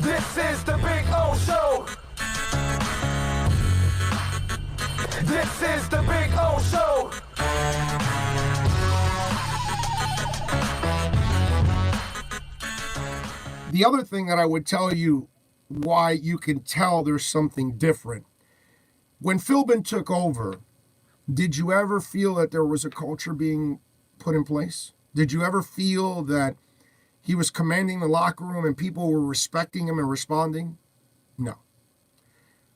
This is the Big O Show. This is the Big O Show. The other thing that I would tell you why you can tell there's something different. When Philbin took over, did you ever feel that there was a culture being put in place? Did you ever feel that he was commanding the locker room and people were respecting him and responding? No.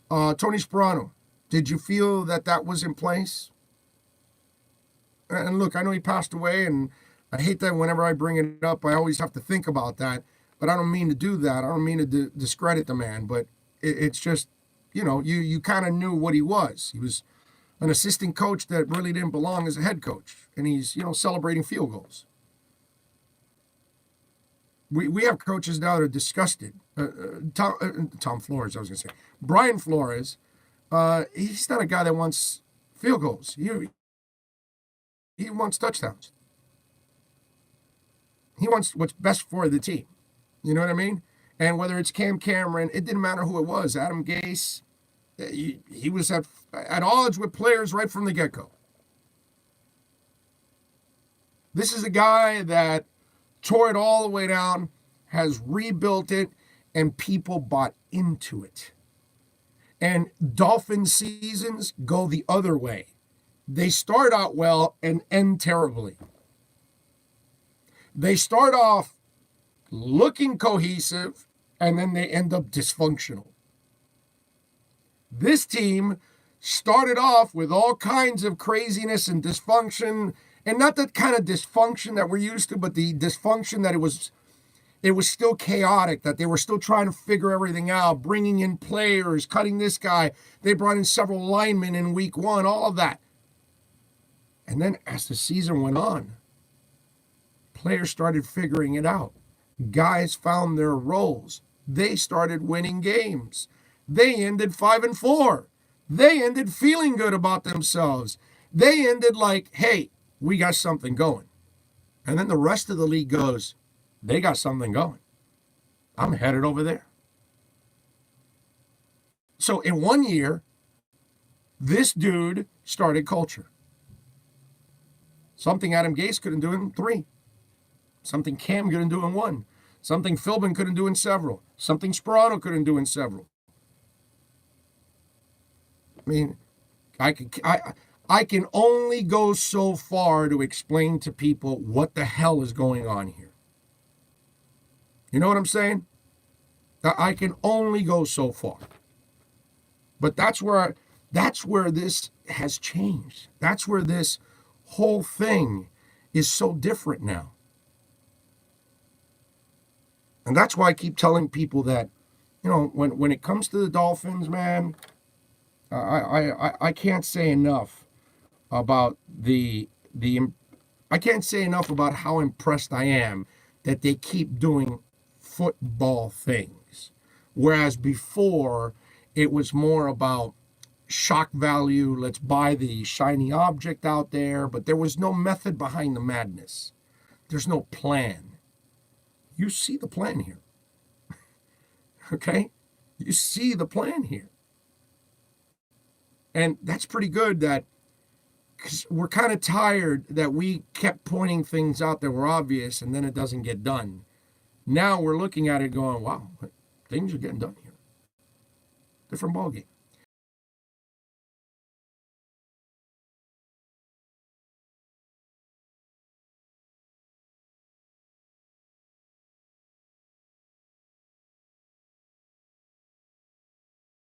Tony Sperano, did you feel that that was in place? And look, I know he passed away, and I hate that whenever I bring it up, I always have to think about that. But I don't mean to do that. I don't mean to discredit the man, but it's just, you kind of knew what he was. He was an assistant coach that really didn't belong as a head coach, and he's, celebrating field goals. We have coaches now that are disgusted. Tom Flores, I was going to say. Brian Flores, he's not a guy that wants field goals. He wants touchdowns. He wants what's best for the team. You know what I mean? And whether it's Cam Cameron, it didn't matter who it was. Adam Gase, he was at odds with players right from the get-go. This is a guy that tore it all the way down, has rebuilt it, and people bought into it. And Dolphin seasons go the other way. They start out well and end terribly. They start off looking cohesive, and then they end up dysfunctional. This team started off with all kinds of craziness and dysfunction, and not that kind of dysfunction that we're used to, but the dysfunction that it was still chaotic, that they were still trying to figure everything out, bringing in players, cutting this guy. They brought in several linemen in week one, all of that. And then as the season went on, players started figuring it out. Guys found their roles. They started winning games. They ended 5-4. They ended feeling good about themselves. They ended like, hey, we got something going. And then the rest of the league goes, they got something going. I'm headed over there. So in 1 year, this dude started culture. Something Adam Gase couldn't do in 3. Something Cam couldn't do in 1. Something Philbin couldn't do in several. Something Sperano couldn't do in several. I mean, I can only go so far to explain to people what the hell is going on here. You know what I'm saying? I can only go so far. But that's where this has changed. That's where this whole thing is so different now. And that's why I keep telling people that, when it comes to the Dolphins, man, I can't say enough about I can't say enough about how impressed I am that they keep doing football things. Whereas before, it was more about shock value. Let's buy the shiny object out there. But there was no method behind the madness. There's no plan. You see the plan here. Okay? You see the plan here. And that's pretty good that, because we're kind of tired that we kept pointing things out that were obvious and then it doesn't get done. Now we're looking at it going, wow, things are getting done here. Different ballgame.